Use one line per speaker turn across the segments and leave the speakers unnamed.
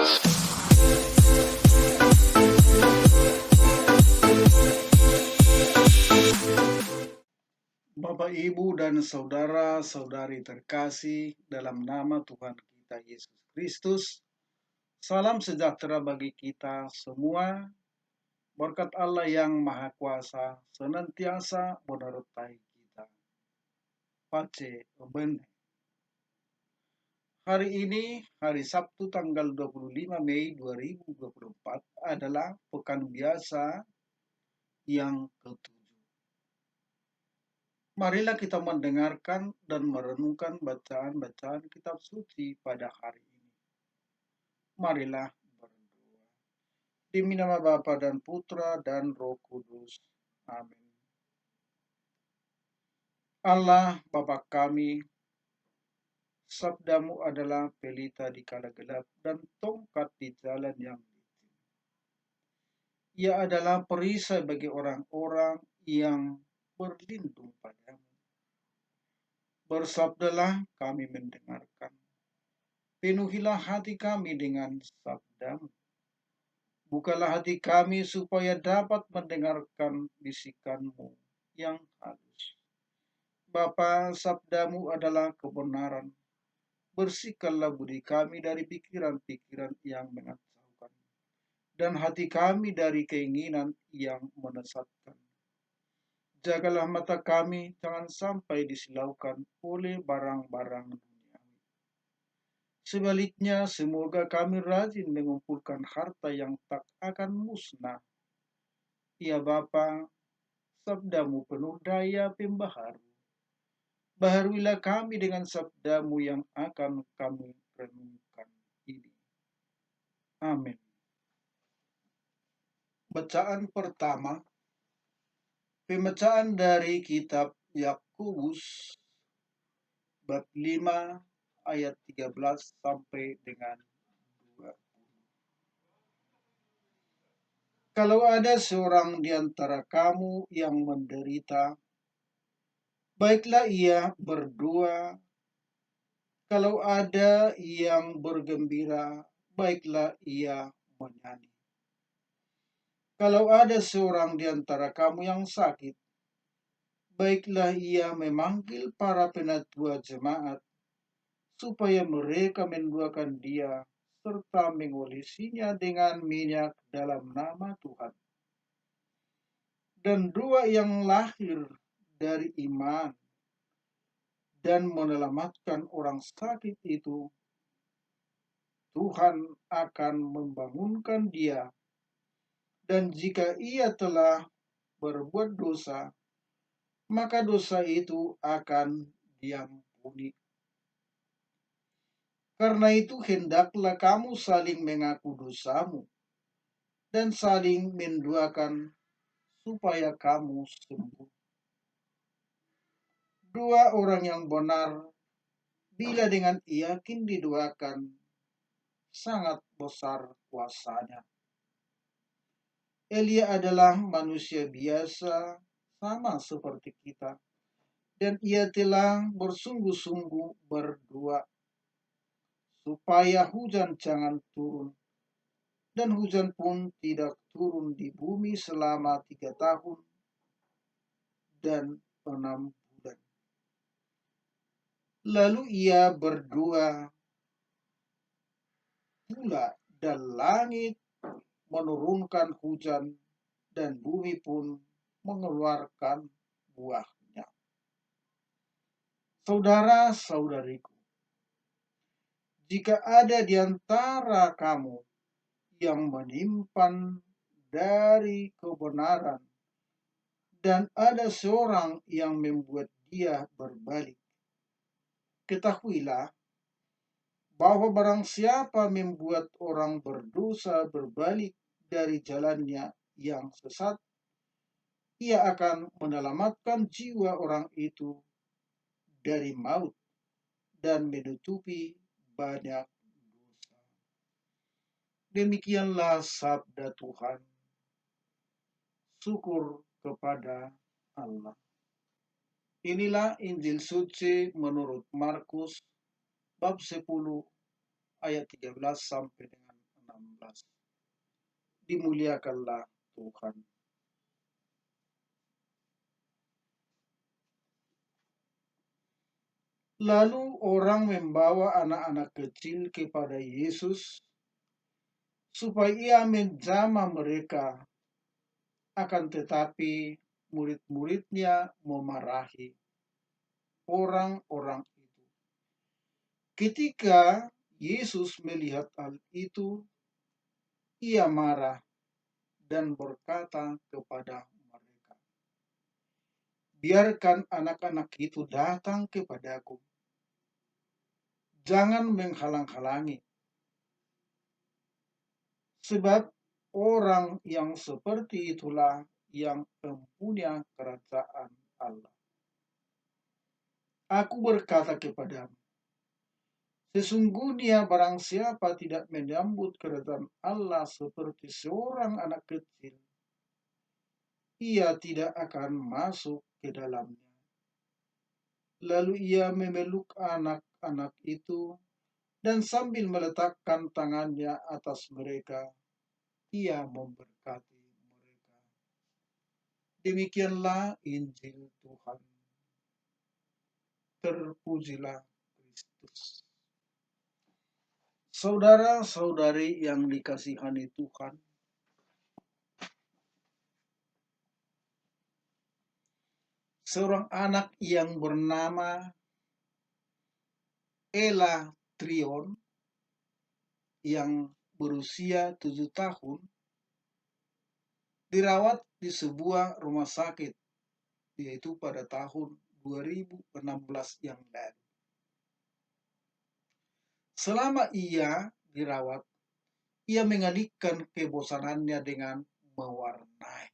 Bapak, Ibu, dan saudara-saudari terkasih dalam nama Tuhan kita Yesus Kristus, salam sejahtera bagi kita semua. Berkat Allah yang Maha Kuasa senantiasa menyertai kita. Pace Obene. Hari ini, hari Sabtu tanggal 25 Mei 2024 adalah pekan biasa yang ketujuh. Marilah kita mendengarkan dan merenungkan bacaan-bacaan kitab suci pada hari ini. Marilah berdoa. Demi nama Bapa dan Putra dan Roh Kudus. Amin. Allah Bapa kami, sabdamu adalah pelita di kala gelap dan tongkat di jalan yang licin. Ia adalah perisai bagi orang-orang yang berlindung padamu. Bersabdalah, kami mendengarkan. Penuhilah hati kami dengan sabdamu. Bukalah hati kami supaya dapat mendengarkan bisikanmu yang halus. Bapa, sabdamu adalah kebenaran. Bersihkanlah budi kami dari pikiran-pikiran yang mengacaukan, dan hati kami dari keinginan yang menyesatkan. Jagalah mata kami, jangan sampai disilaukan oleh barang-barang duniawi. Sebaliknya, semoga kami rajin mengumpulkan harta yang tak akan musnah. Ya Bapa, sabdamu penuh daya pembaharu. Baharuilah kami dengan sabdamu yang akan kami renungkan ini. Amin. Bacaan pertama, pembacaan dari kitab Yakobus bab 5 ayat 13 sampai dengan 20. Kalau ada seorang di antara kamu yang menderita, baiklah ia berdoa. Kalau ada yang bergembira, baiklah ia menyanyi. Kalau ada seorang di antara kamu yang sakit, baiklah ia memanggil para penatua jemaat, supaya mereka mendoakan dia, serta mengolesinya dengan minyak dalam nama Tuhan. Dan doa yang lahir dari iman dan menyelamatkan orang sakit itu, Tuhan akan membangunkan dia. Dan jika ia telah berbuat dosa, maka dosa itu akan diampuni. Karena itu hendaklah kamu saling mengaku dosamu dan saling mendoakan supaya kamu sembuh. Dua orang yang benar, bila dengan yakin didoakan, sangat besar kuasanya. Elia adalah manusia biasa, sama seperti kita, dan ia telah bersungguh-sungguh berdoa supaya hujan jangan turun, dan hujan pun tidak turun di bumi selama 3 tahun dan 6 bulan. Lalu ia berdoa pula, dan langit menurunkan hujan, dan bumi pun mengeluarkan buahnya. Saudara-saudariku, jika ada di antara kamu yang menyimpan dari kebenaran, dan ada seorang yang membuat dia berbalik, ketahuilah bahwa barang siapa membuat orang berdosa berbalik dari jalannya yang sesat, ia akan menyelamatkan jiwa orang itu dari maut dan menutupi banyak dosa. Demikianlah sabda Tuhan. Syukur kepada Allah. Inilah Injil suci menurut Markus bab 10 ayat 13 sampai dengan 16. Dimuliakanlah Tuhan. Lalu orang membawa anak-anak kecil kepada Yesus supaya ia menjamah mereka. Akan tetapi murid-muridnya memarahi orang-orang itu. Ketika Yesus melihat hal itu, ia marah dan berkata kepada mereka, "Biarkan anak-anak itu datang kepadaku. Jangan menghalang-halangi, sebab orang yang seperti itulah yang mempunyai kerajaan Allah. Aku berkata kepadamu, sesungguhnya barang siapa tidak menyambut kerajaan Allah seperti seorang anak kecil, ia tidak akan masuk ke dalamnya." Lalu ia memeluk anak-anak itu dan sambil meletakkan tangannya atas mereka, ia memberkati mereka. Demikianlah Injil Tuhan. Terpujilah Kristus. Saudara-saudari yang dikasihani Tuhan, seorang anak yang bernama Ella Trion yang berusia 7 tahun dirawat di sebuah rumah sakit, yaitu pada tahun 2016 yang lalu. Selama ia dirawat, ia mengalihkan kebosanannya dengan mewarnai.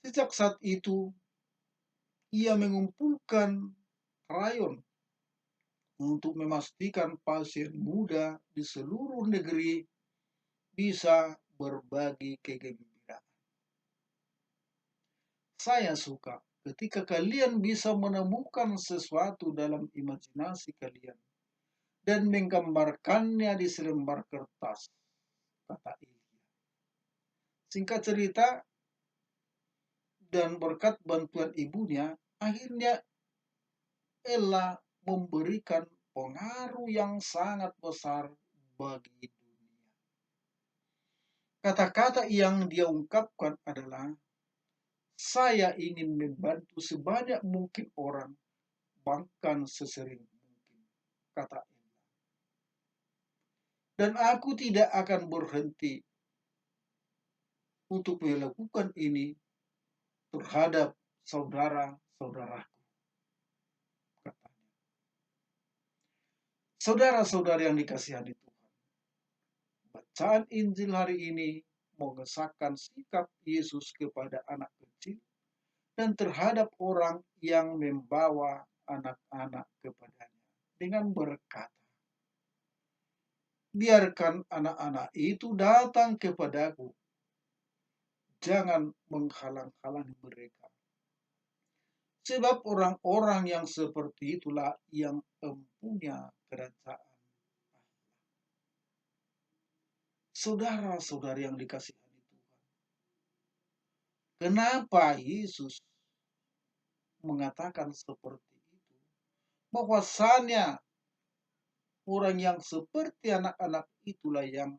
Sejak saat itu, ia mengumpulkan krayon untuk memastikan pasien muda di seluruh negeri bisa berbagi kegembiraan. Saya suka ketika kalian bisa menemukan sesuatu dalam imajinasi kalian dan menggambarkannya di selembar kertas, kata Ilya. Singkat cerita, dan berkat bantuan ibunya, akhirnya Ella memberikan pengaruh yang sangat besar bagi dunia. Kata-kata yang dia ungkapkan adalah, "Saya ingin membantu sebanyak mungkin orang, bahkan sesering mungkin," kata Ella. "Dan aku tidak akan berhenti untuk melakukan ini terhadap saudara-saudaraku," katanya. Saudara-saudara yang dikasihani Tuhan, bacaan Injil hari ini mengesahkan sikap Yesus kepada anak kecil dan terhadap orang yang membawa anak-anak kepadanya dengan berkata, "Biarkan anak-anak itu datang kepadaku, jangan menghalang-halangi mereka. Sebab orang-orang yang seperti itulah yang mempunyai kerajaan." Saudara-saudari yang dikasihani Tuhan, kenapa Yesus mengatakan seperti itu? Bahwasanya orang yang seperti anak-anak itulah yang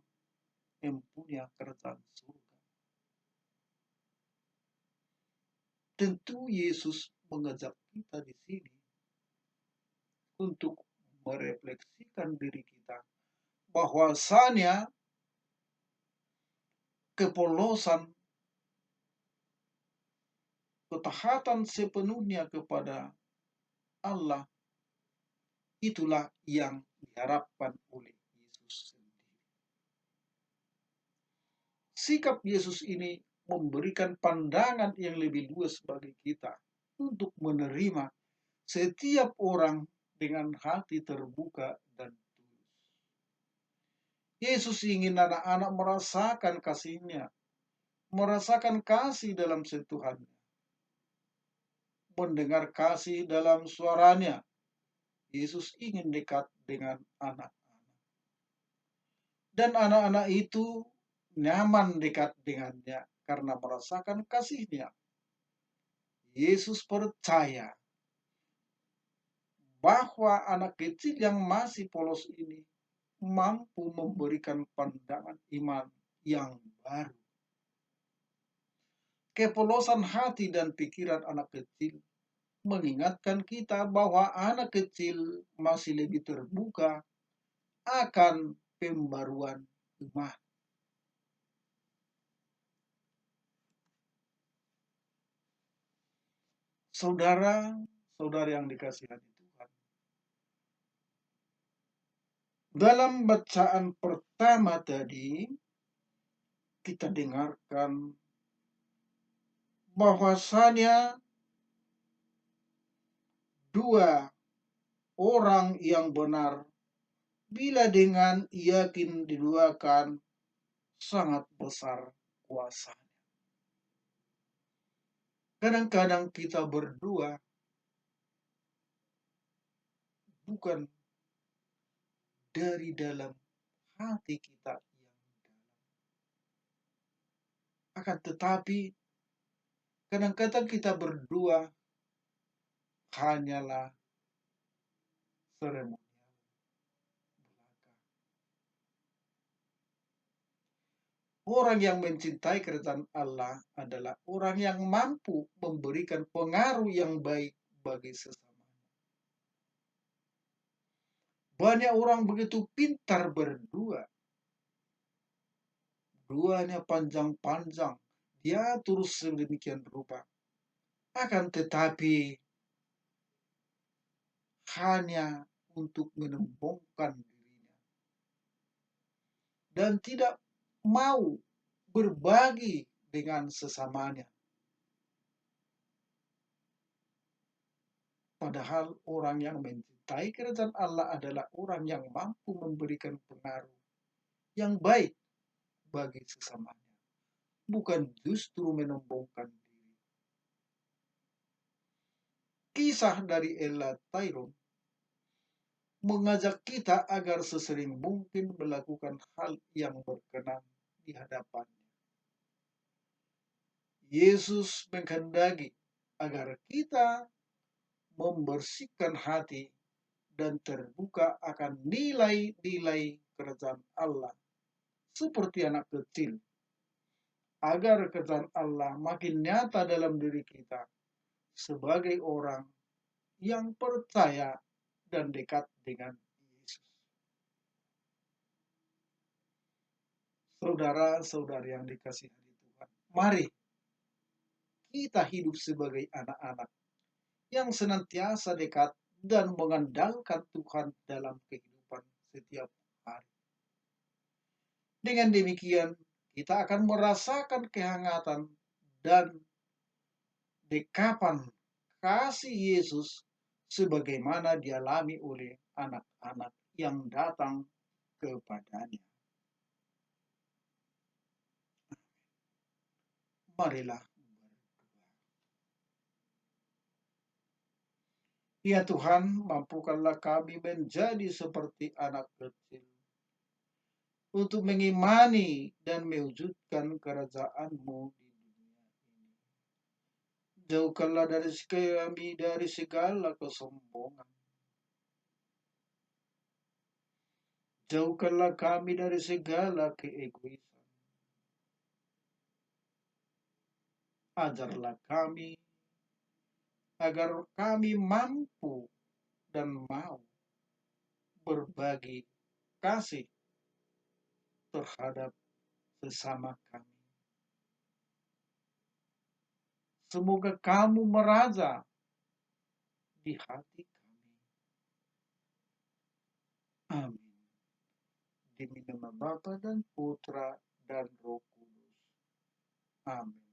mempunyai kerajaan surga. Tentu Yesus mengajak kita di sini untuk merefleksikan diri kita bahwasanya kepolosan, ketaatan sepenuhnya kepada Allah, itulah yang diharapkan oleh Yesus sendiri. Sikap Yesus ini memberikan pandangan yang lebih luas bagi kita untuk menerima setiap orang dengan hati terbuka dan tulus. Yesus ingin anak-anak merasakan kasih-Nya, merasakan kasih dalam sentuhannya, mendengar kasih dalam suaranya. Yesus ingin dekat dengan anak-anak. Dan anak-anak itu nyaman dekat dengannya karena merasakan kasihnya. Yesus percaya bahwa anak kecil yang masih polos ini mampu memberikan pandangan iman yang baru. Kepolosan hati dan pikiran anak kecil mengingatkan kita bahwa anak kecil masih lebih terbuka akan pembaruan iman. Saudara-saudara yang dikasihani Tuhan, dalam bacaan pertama tadi kita dengarkan bahwasanya dua orang yang benar bila dengan yakin diduakan sangat besar kuasa. Kadang-kadang kita berdua bukan dari dalam hati kita yang dalam. Akan tetapi kadang-kadang kita berdua hanyalah seremonial belaka. Orang yang mencintai kerajaan Allah adalah orang yang mampu memberikan pengaruh yang baik bagi sesama. Banyak orang begitu pintar berdua. Duanya panjang-panjang. Dia terus sedemikian rupa. Akan tetapi hanya untuk menembongkan dirinya. Dan tidak mau berbagi dengan sesamanya. Padahal orang yang mencintai kerajaan Allah adalah orang yang mampu memberikan pengaruh yang baik bagi sesamanya. Bukan justru menembongkan diri. Kisah dari Ella Tyrone mengajak kita agar sesering mungkin melakukan hal yang berkenan di hadapannya. Yesus menghendaki agar kita membersihkan hati dan terbuka akan nilai-nilai kerajaan Allah seperti anak kecil, agar kerajaan Allah makin nyata dalam diri kita sebagai orang yang percaya dan dekat dengan Yesus. Saudara-saudari yang dikasihi Tuhan, mari kita hidup sebagai anak-anak yang senantiasa dekat dan mengandalkan Tuhan dalam kehidupan setiap hari. Dengan demikian, kita akan merasakan kehangatan dan dekapan kasih Yesus sebagaimana dialami oleh anak-anak yang datang kepadanya. Marilah berdoa. Ya Tuhan, mampukanlah kami menjadi seperti anak kecil untuk mengimani dan mewujudkan kerajaan-Mu di dunia ini. Jauhkanlah dari kami dari segala kesombongan. Jauhkanlah kami dari segala keegoisan. Ajarlah kami agar kami mampu dan mau berbagi kasih terhadap sesama kami. Semoga kamu meraja di hati kami. Amin. Demi nama Bapa dan Putra dan Roh Kudus. Amin.